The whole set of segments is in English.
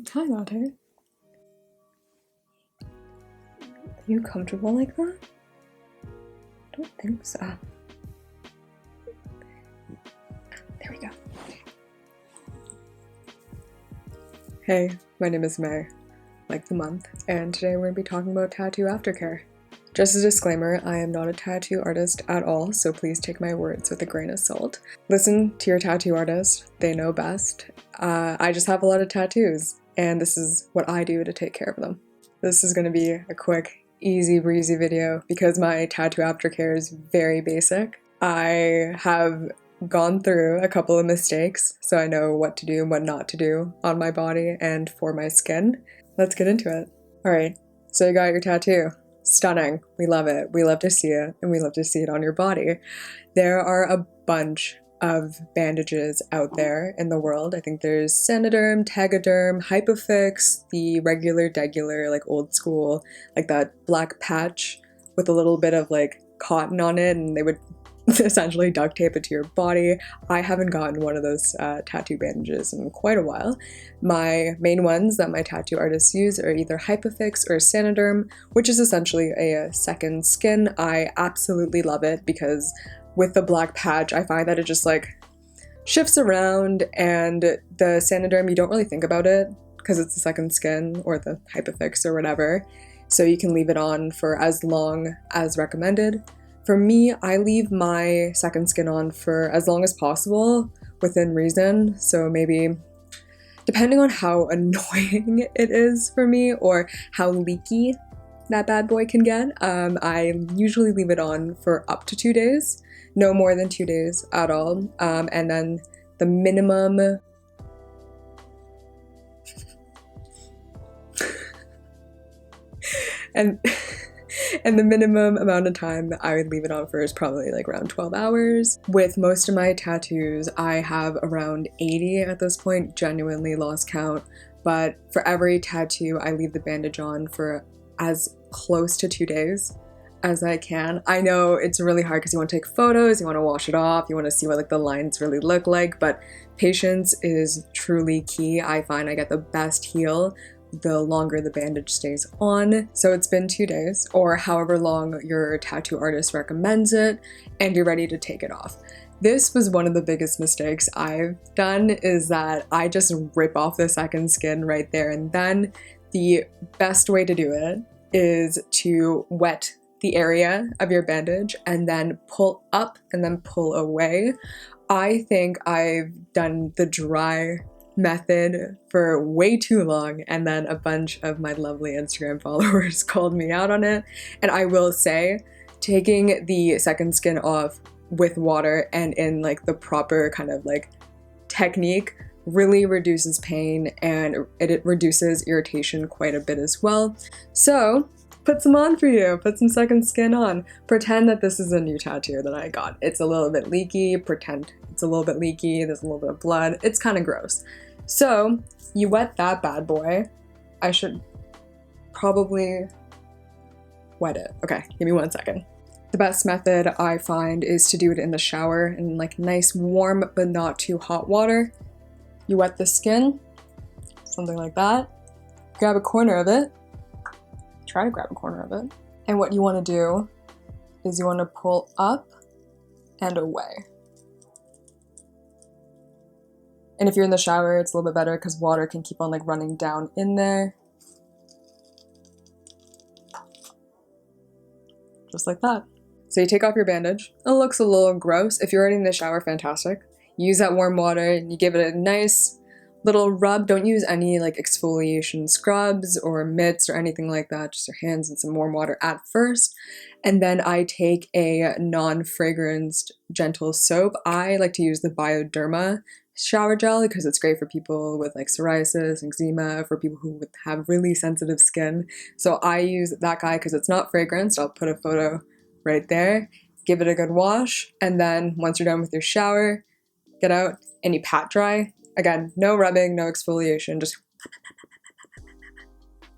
Hi, Latte. Are you comfortable like that? I don't think so. There we go. Hey, my name is May, like the month, and today we're going to be talking about tattoo aftercare. Just a disclaimer, I am not a tattoo artist at all, so please take my words with a grain of salt. Listen to your tattoo artist, they know best. I just have a lot of tattoos, and this is what I do to take care of them. This is going to be a quick, easy breezy video because my tattoo aftercare is very basic. I have gone through a couple of mistakes, so I know what to do and what not to do on my body and for my skin. Let's get into it. Alright, so you got your tattoo. Stunning. We love it. We love to see it, and we love to see it on your body. There are a bunch of bandages out there in the world. I think there's Saniderm, Tegaderm, Hypofix, the regular, degular, like old school, like that black patch with a little bit of like cotton on it, and they would essentially duct tape it to your body. I haven't gotten one of those tattoo bandages in quite a while. My main ones that my tattoo artists use are either Hypofix or Saniderm, which is essentially a second skin. I absolutely love it because with the black patch, I find that it just like shifts around, and the Saniderm, you don't really think about it because it's the second skin or the Hypofix or whatever, so you can leave it on for as long as recommended. For me, I leave my second skin on for as long as possible, within reason, so maybe depending on how annoying it is for me or how leaky that bad boy can get, I usually leave it on for up to 2 days, no more than 2 days at all, and then the minimum and the minimum amount of time that I would leave it on for is probably like around 12 hours. With most of my tattoos, I have around 80 at this point, genuinely lost count, but for every tattoo, I leave the bandage on for as close to 2 days as I can. I know it's really hard because you want to take photos, you want to wash it off, you want to see what like the lines really look like, but patience is truly key. I find I get the best heal the longer the bandage stays on. So it's been 2 days or however long your tattoo artist recommends it, and you're ready to take it off. This was one of the biggest mistakes I've done, is that I just rip off the second skin right there and then. The best way to do it is to wet the area of your bandage and then pull up and then pull away. I think I've done the dry method for way too long, and then a bunch of my lovely Instagram followers called me out on it. And I will say, taking the second skin off with water and in like the proper kind of like technique really reduces pain, and it reduces irritation quite a bit as well. So put some on for you, put some second skin on. Pretend that this is a new tattoo that I got. It's a little bit leaky, pretend it's a little bit leaky, there's a little bit of blood, it's kind of gross. So you wet that bad boy. I should probably wet it. Okay, give me 1 second. The best method I find is to do it in the shower in like nice warm but not too hot water. You wet the skin, something like that. Grab a corner of it. Try to grab a corner of it. And what you want to do is you want to pull up and away. And if you're in the shower, it's a little bit better because water can keep on like running down in there. Just like that. So you take off your bandage. It looks a little gross. If you're already in the shower, fantastic. Use that warm water and you give it a nice little rub. Don't use any like exfoliation scrubs or mitts or anything like that. Just your hands and some warm water at first. And then I take a non-fragranced gentle soap. I like to use the Bioderma shower gel because it's great for people with like psoriasis, eczema, for people who have really sensitive skin. So I use that guy because it's not fragranced. I'll put a photo right there. Give it a good wash, and then once you're done with your shower, get out and you pat dry. Again, no rubbing, no exfoliation, just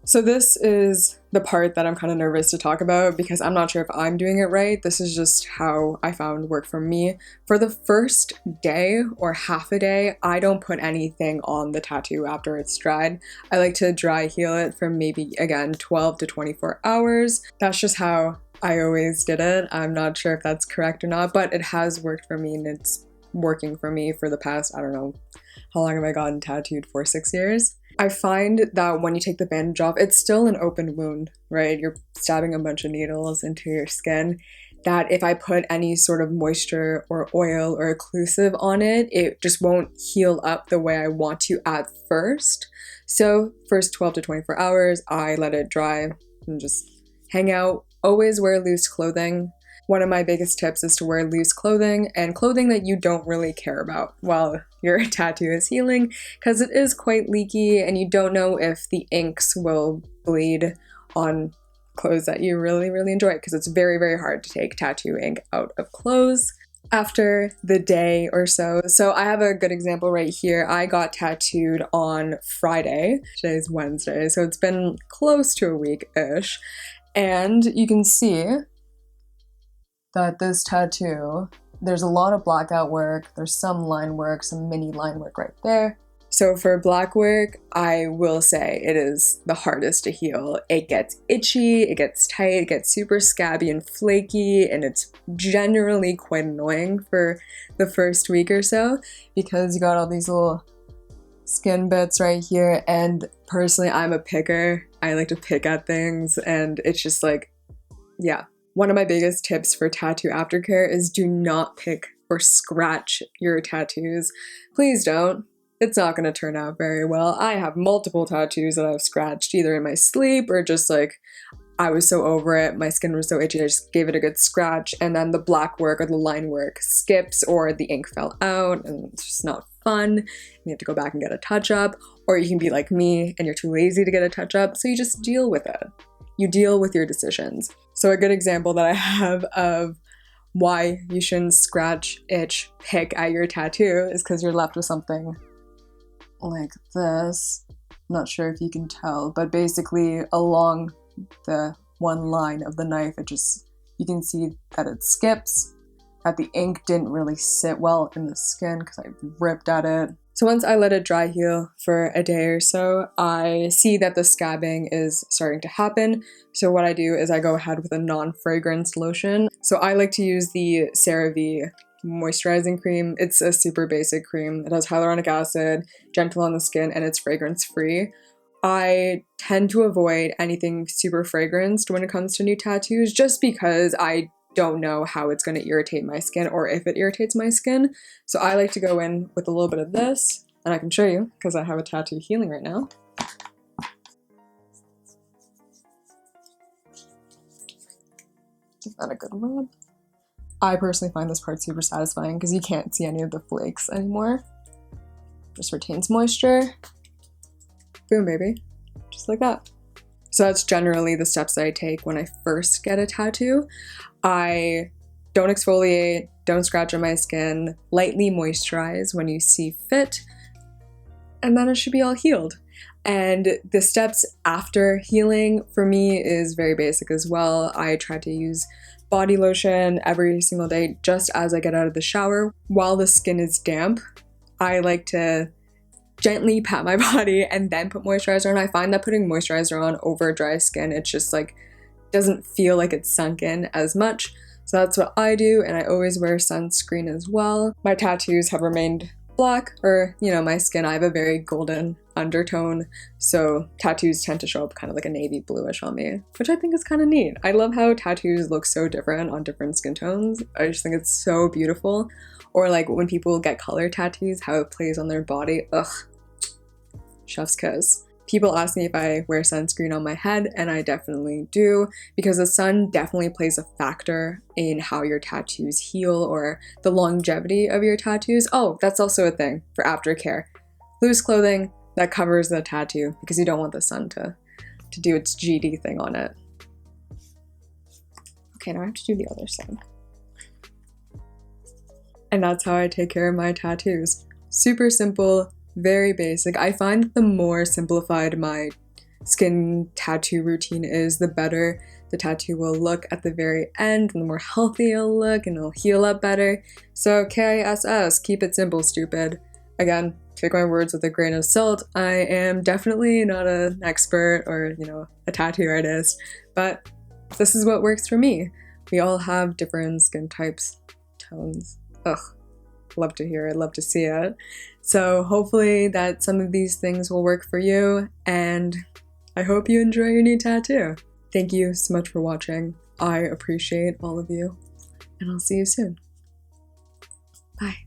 So this is the part that I'm kind of nervous to talk about because I'm not sure if I'm doing it right. This is just how I found worked for me. For the first day or half a day, I don't put anything on the tattoo after it's dried. I like to dry heal it for maybe, again, 12 to 24 hours. That's just how I always did it. I'm not sure if that's correct or not, but it has worked for me and it's working for me for the past, I don't know, how long have I gotten tattooed for? 6 years? I find that when you take the bandage off, it's still an open wound, right? You're stabbing a bunch of needles into your skin. That if I put any sort of moisture or oil or occlusive on it, it just won't heal up the way I want to at first. So first 12 to 24 hours, I let it dry and just hang out. Always wear loose clothing. One of my biggest tips is to wear loose clothing and clothing that you don't really care about while your tattoo is healing, because it is quite leaky and you don't know if the inks will bleed on clothes that you really, really enjoy, because it's very, very hard to take tattoo ink out of clothes after the day or so. So I have a good example right here. I got tattooed on Friday. Today's Wednesday, so it's been close to a week-ish. And you can see that this tattoo, there's a lot of blackout work, there's some line work, some mini line work right there. So for black work, I will say it is the hardest to heal. It gets itchy, it gets tight, it gets super scabby and flaky, and it's generally quite annoying for the first week or so because you got all these little skin bits right here, and personally, I'm a picker. I like to pick at things, and it's just like, yeah. One of my biggest tips for tattoo aftercare is do not pick or scratch your tattoos. Please don't. It's not going to turn out very well. I have multiple tattoos that I've scratched either in my sleep or just like I was so over it, my skin was so itchy, I just gave it a good scratch, and then the black work or the line work skips or the ink fell out and it's just not fun. You have to go back and get a touch-up, or you can be like me and you're too lazy to get a touch-up, so you just deal with it. You deal with your decisions. So a good example that I have of why you shouldn't scratch, itch, pick at your tattoo is because you're left with something like this. I'm not sure if you can tell, but basically along the one line of the knife, you can see that it skips, that the ink didn't really sit well in the skin because I ripped at it. So once I let it dry heal for a day or so, I see that the scabbing is starting to happen. So what I do is I go ahead with a non-fragrance lotion. So I like to use the Cerave moisturizing cream. It's a super basic cream. It has hyaluronic acid, gentle on the skin, and it's fragrance free. I tend to avoid anything super fragranced when it comes to new tattoos just because I don't know how it's going to irritate my skin or if it irritates my skin. So I like to go in with a little bit of this, and I can show you because I have a tattoo healing right now. Give that a good rub. I personally find this part super satisfying because you can't see any of the flakes anymore. Just retains moisture. Boom, baby. Just like that. So that's generally the steps that I take when I first get a tattoo. I don't exfoliate, don't scratch on my skin, lightly moisturize when you see fit, and then it should be all healed. And the steps after healing for me is very basic as well. I try to use body lotion every single day just as I get out of the shower. While the skin is damp, I like to gently pat my body and then put moisturizer on. I find that putting moisturizer on over dry skin, it's just like doesn't feel like it's sunk in as much. So that's what I do, and I always wear sunscreen as well. My tattoos have remained black, or my skin, I have a very golden undertone, so tattoos tend to show up kind of like a navy bluish on me, which I think is kind of neat. I love how tattoos look so different on different skin tones. I just think it's so beautiful. Or like when people get color tattoos, how it plays on their body. Ugh, chef's kiss. People ask me if I wear sunscreen on my head, and I definitely do, because the sun definitely plays a factor in how your tattoos heal or the longevity of your tattoos. Oh, that's also a thing for aftercare. Loose clothing that covers the tattoo because you don't want the sun to do its GD thing on it. Okay, now I have to do the other side. And that's how I take care of my tattoos. Super simple, very basic. I find the more simplified my skin tattoo routine is, the better the tattoo will look at the very end, and the more healthy it'll look, and it'll heal up better. So KISS, keep it simple, stupid. Again, take my words with a grain of salt. I am definitely not an expert or, a tattoo artist, but this is what works for me. We all have different skin types, tones. Ugh, love to hear it, love to see it. So hopefully that some of these things will work for you, and I hope you enjoy your new tattoo. Thank you so much for watching. I appreciate all of you, and I'll see you soon. Bye.